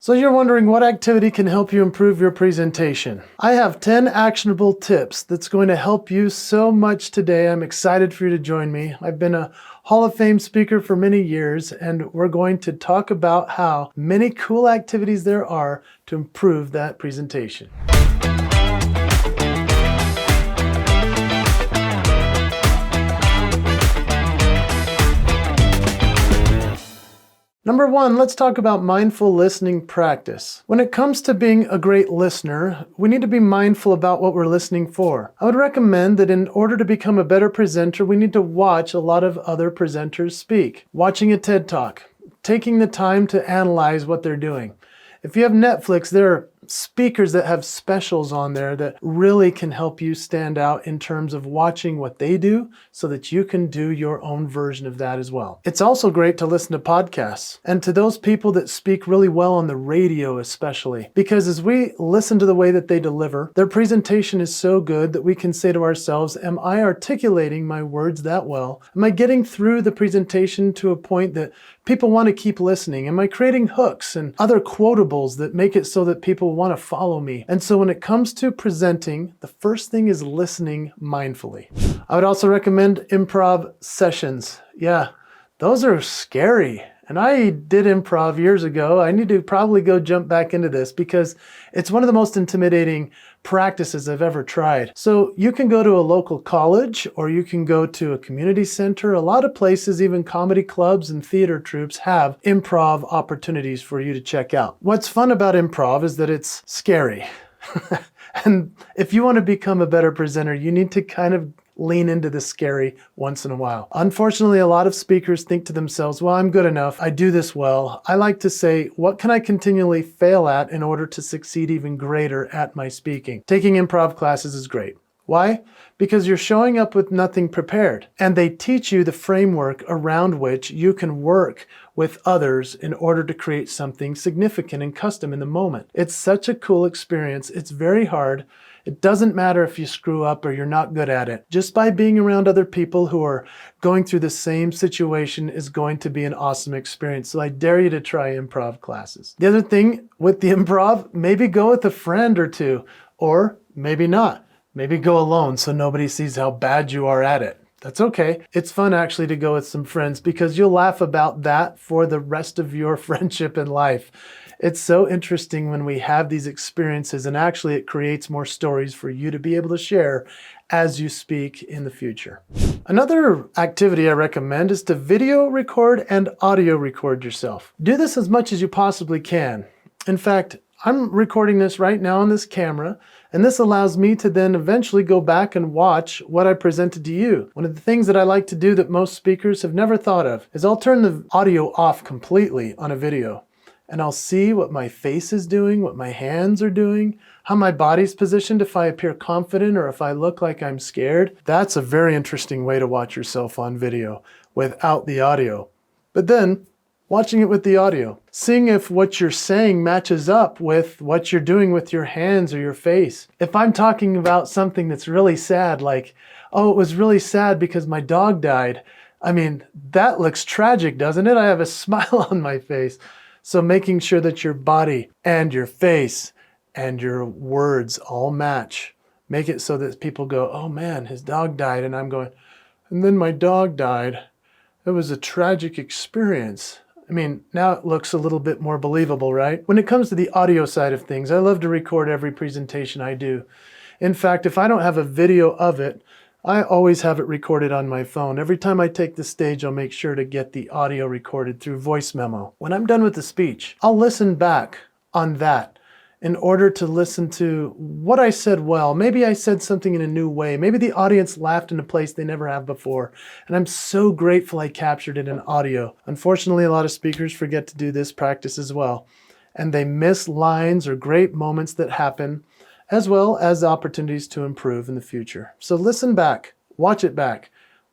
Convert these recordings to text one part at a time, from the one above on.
So you're wondering what activity can help you improve your presentation. I have 10 actionable tips that's going to help you so much today. I'm excited for you to join me. I've been a Hall of Fame speaker for many years, and we're going to talk about how many cool activities there are to improve that presentation. Number one, let's talk about mindful listening practice. When it comes to being a great listener, we need to be mindful about what we're listening for. I would recommend that in order to become a better presenter, we need to watch a lot of other presenters speak. Watching a TED Talk, taking the time to analyze what they're doing. If you have Netflix, there are speakers that have specials on there that really can help you stand out in terms of watching what they do so that you can do your own version of that as well. It's also great to listen to podcasts and to those people that speak really well on the radio especially, because as we listen to the way that they deliver, their presentation is so good that we can say to ourselves, am I articulating my words that well? Am I getting through the presentation to a point that people want to keep listening? Am I creating hooks and other quotables that make it so that people want to follow me? And so when it comes to presenting, the first thing is listening mindfully. I would also recommend improv sessions. Yeah, those are scary. And I did improv years ago. I need to probably go jump back into this because it's one of the most intimidating practices I've ever tried. So you can go to a local college or you can go to a community center. A lot of places, even comedy clubs and theater troupes, have improv opportunities for you to check out. What's fun about improv is that it's scary. And if you want to become a better presenter, you need to kind of lean into the scary once in a while. Unfortunately, a lot of speakers think to themselves, well, I'm good enough. I do this well. I like to say, what can I continually fail at in order to succeed even greater at my speaking? Taking improv classes is great. Why? Because you're showing up with nothing prepared, and they teach you the framework around which you can work with others in order to create something significant and custom in the moment. It's such a cool experience. It's very hard. It doesn't matter if you screw up or you're not good at it. Just by being around other people who are going through the same situation is going to be an awesome experience. So I dare you to try improv classes. The other thing with the improv, maybe go with a friend or two, or maybe not. Maybe go alone so nobody sees how bad you are at it. That's okay. It's fun actually to go with some friends because you'll laugh about that for the rest of your friendship and life. It's so interesting when we have these experiences, and actually it creates more stories for you to be able to share as you speak in the future. Another activity I recommend is to video record and audio record yourself. Do this as much as you possibly can. In fact, I'm recording this right now on this camera, and this allows me to then eventually go back and watch what I presented to you. One of the things that I like to do that most speakers have never thought of is I'll turn the audio off completely on a video, and I'll see what my face is doing, what my hands are doing, how my body's positioned, if I appear confident or if I look like I'm scared. That's a very interesting way to watch yourself on video without the audio. But then, watching it with the audio, seeing if what you're saying matches up with what you're doing with your hands or your face. If I'm talking about something that's really sad, like, oh, it was really sad because my dog died. I mean, that looks tragic, doesn't it? I have a smile on my face. So making sure that your body and your face and your words all match. Make it so that people go, oh man, his dog died. And I'm going, and then my dog died. It was a tragic experience. I mean, now it looks a little bit more believable, right? When it comes to the audio side of things, I love to record every presentation I do. In fact, if I don't have a video of it, I always have it recorded on my phone. Every time I take the stage, I'll make sure to get the audio recorded through voice memo. When I'm done with the speech, I'll listen back on that in order to listen to what I said well. Maybe I said something in a new way. Maybe the audience laughed in a place they never have before. And I'm so grateful I captured it in audio. Unfortunately, a lot of speakers forget to do this practice as well. And they miss lines or great moments that happen, as well as opportunities to improve in the future. So listen back, watch it back,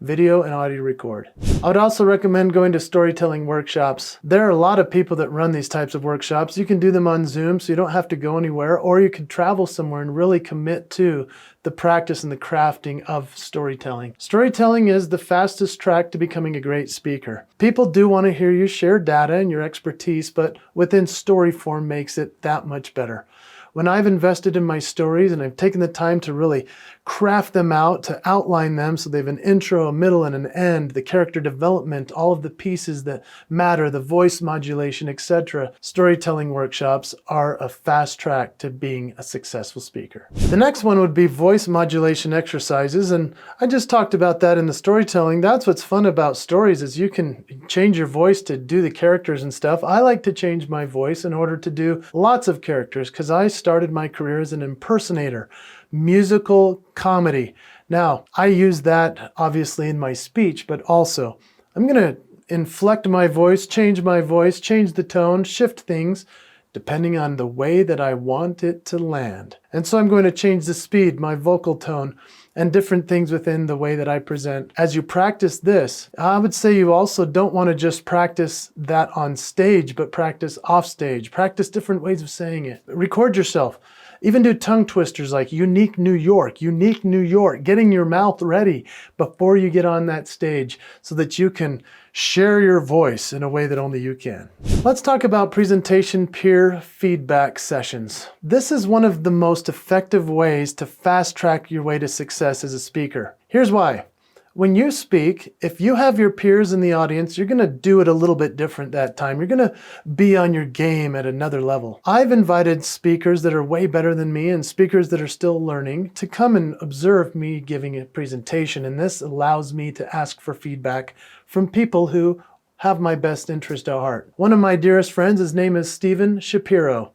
video and audio record. I would also recommend going to storytelling workshops. There are a lot of people that run these types of workshops. You can do them on Zoom, so you don't have to go anywhere, or you could travel somewhere and really commit to the practice and the crafting of storytelling. Storytelling is the fastest track to becoming a great speaker. People do want to hear you share data and your expertise, but within story form makes it that much better. When I've invested in my stories and I've taken the time to really craft them out, to outline them so they have an intro, a middle, and an end, the character development, all of the pieces that matter, the voice modulation, etc. Storytelling workshops are a fast track to being a successful speaker. The next one would be voice modulation exercises, and I just talked about that in the storytelling. That's what's fun about stories, is you can change your voice to do the characters and stuff. I like to change my voice in order to do lots of characters because I started my career as an impersonator. Musical comedy. Now, I use that obviously in my speech, but also I'm going to inflect my voice, change the tone, shift things depending on the way that I want it to land. And so I'm going to change the speed, my vocal tone, and different things within the way that I present. As you practice this, I would say you also don't want to just practice that on stage, but practice off stage. Practice different ways of saying it. Record yourself. Even do tongue twisters like unique New York, getting your mouth ready before you get on that stage so that you can share your voice in a way that only you can. Let's talk about presentation peer feedback sessions. This is one of the most effective ways to fast track your way to success as a speaker. Here's why. When you speak, if you have your peers in the audience, you're going to do it a little bit different that time. You're going to be on your game at another level. I've invited speakers that are way better than me and speakers that are still learning to come and observe me giving a presentation, and this allows me to ask for feedback from people who have my best interest at heart. One of my dearest friends, his name is Steven Shapiro.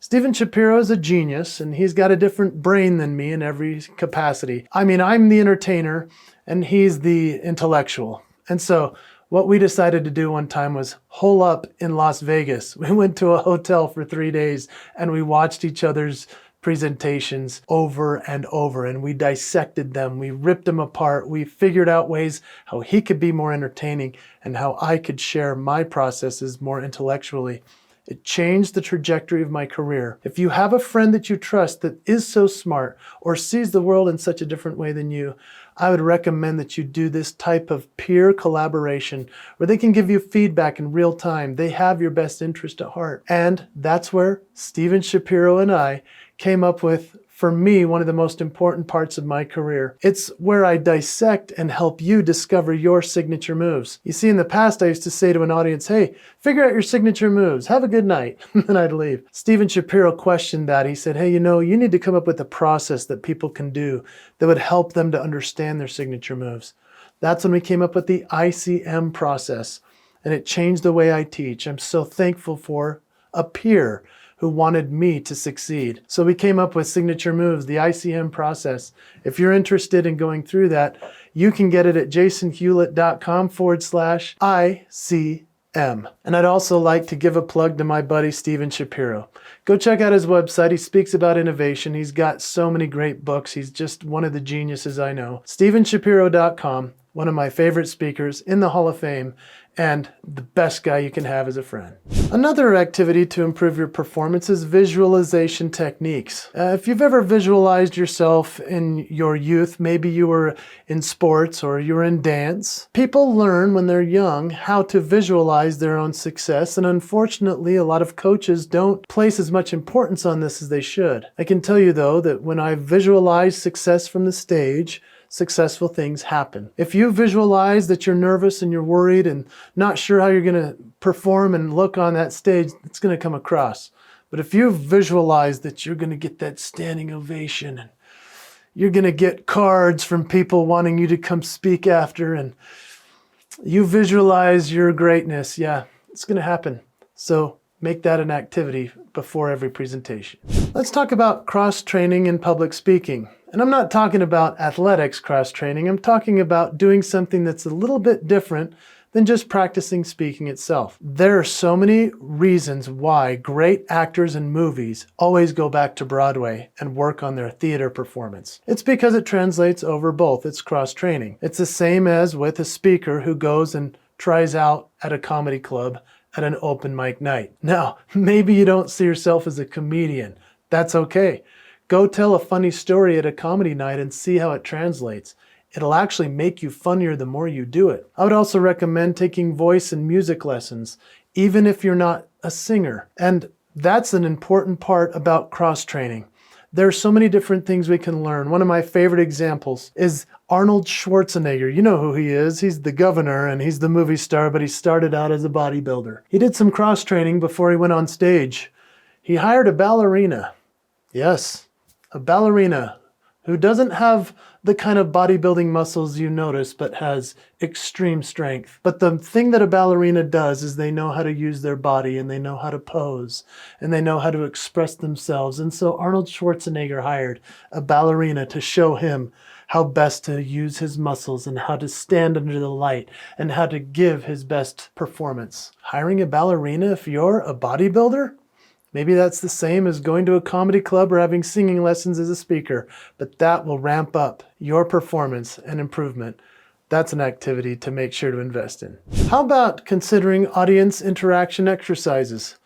Steven Shapiro is a genius, and he's got a different brain than me in every capacity. I mean, I'm the entertainer, and he's the intellectual. And so what we decided to do one time was hole up in Las Vegas. We went to a hotel for 3 days, and we watched each other's presentations over and over, and we dissected them. We ripped them apart. We figured out ways how he could be more entertaining and how I could share my processes more intellectually. It changed the trajectory of my career. If you have a friend that you trust that is so smart or sees the world in such a different way than you, I would recommend that you do this type of peer collaboration where they can give you feedback in real time. They have your best interest at heart. And that's where Steven Shapiro and I came up with, for me, one of the most important parts of my career. It's where I dissect and help you discover your signature moves. You see, in the past, I used to say to an audience, hey, figure out your signature moves. Have a good night. And then I'd leave. Steven Shapiro questioned that. He said, hey, you need to come up with a process that people can do that would help them to understand their signature moves. That's when we came up with the ICM process, and it changed the way I teach. I'm so thankful for a peer who wanted me to succeed. So we came up with signature moves, the ICM process. If you're interested in going through that, you can get it at jasonhewlett.com/ICM. And I'd also like to give a plug to my buddy, Steven Shapiro. Go check out his website. He speaks about innovation. He's got so many great books. He's just one of the geniuses I know. StevenShapiro.com, one of my favorite speakers in the Hall of Fame, and the best guy you can have as a friend. Another activity to improve your performance is visualization techniques. If you've ever visualized yourself in your youth, maybe you were in sports or you were in dance, people learn when they're young how to visualize their own success, and unfortunately a lot of coaches don't place as much importance on this as they should. I can tell you though that when I visualize success from the stage, successful things happen. If you visualize that you're nervous and you're worried and not sure how you're going to perform and look on that stage, it's going to come across. But if you visualize that you're going to get that standing ovation and you're going to get cards from people wanting you to come speak after, and you visualize your greatness, yeah, it's going to happen. So make that an activity before every presentation. Let's talk about cross-training in public speaking. And I'm not talking about athletics cross-training. I'm talking about doing something that's a little bit different than just practicing speaking itself. There are so many reasons why great actors in movies always go back to Broadway and work on their theater performance. It's because it translates over both. It's cross-training. It's the same as with a speaker who goes and tries out at a comedy club at an open mic night. Now, maybe you don't see yourself as a comedian. That's okay. Go tell a funny story at a comedy night and see how it translates. It'll actually make you funnier the more you do it. I would also recommend taking voice and music lessons, even if you're not a singer. And that's an important part about cross-training. There are so many different things we can learn. One of my favorite examples is Arnold Schwarzenegger. You know who he is. He's the governor and he's the movie star, but he started out as a bodybuilder. He did some cross-training before he went on stage. He hired a ballerina. Yes, a ballerina who doesn't have the kind of bodybuilding muscles you notice, but has extreme strength. But the thing that a ballerina does is they know how to use their body, and they know how to pose, and they know how to express themselves. And so Arnold Schwarzenegger hired a ballerina to show him how best to use his muscles and how to stand under the light and how to give his best performance. Hiring a ballerina if you're a bodybuilder? Maybe that's the same as going to a comedy club or having singing lessons as a speaker, but that will ramp up your performance and improvement. That's an activity to make sure to invest in. How about considering audience interaction exercises?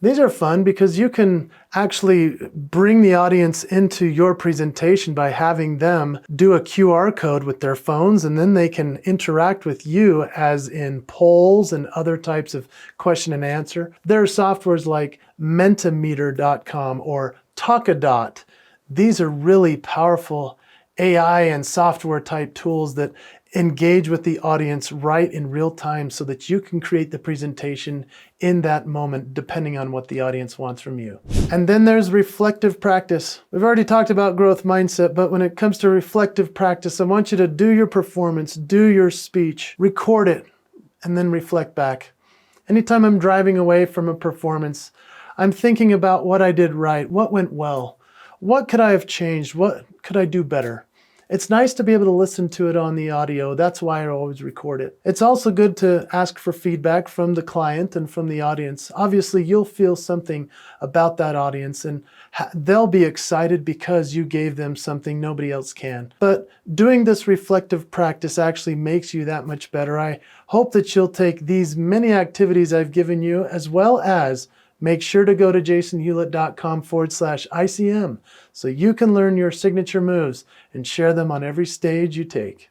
These are fun because you can actually bring the audience into your presentation by having them do a QR code with their phones, and then they can interact with you as in polls and other types of question and answer. There are softwares like Mentimeter.com or Talkadot. These are really powerful AI and software type tools that engage with the audience right in real time so that you can create the presentation in that moment depending on what the audience wants from you. And then there's reflective practice. We've already talked about growth mindset, but when it comes to reflective practice, I want you to do your performance, do your speech, record it, and then reflect back. Anytime I'm driving away from a performance, I'm thinking about what I did right, what went well, what could I have changed, what could I do better. It's nice to be able to listen to it on the audio. That's why I always record it. It's also good to ask for feedback from the client and from the audience. Obviously, you'll feel something about that audience and they'll be excited because you gave them something nobody else can. But doing this reflective practice actually makes you that much better. I hope that you'll take these many activities I've given you, as well as make sure to go to jasonhewlett.com/ICM so you can learn your signature moves and share them on every stage you take.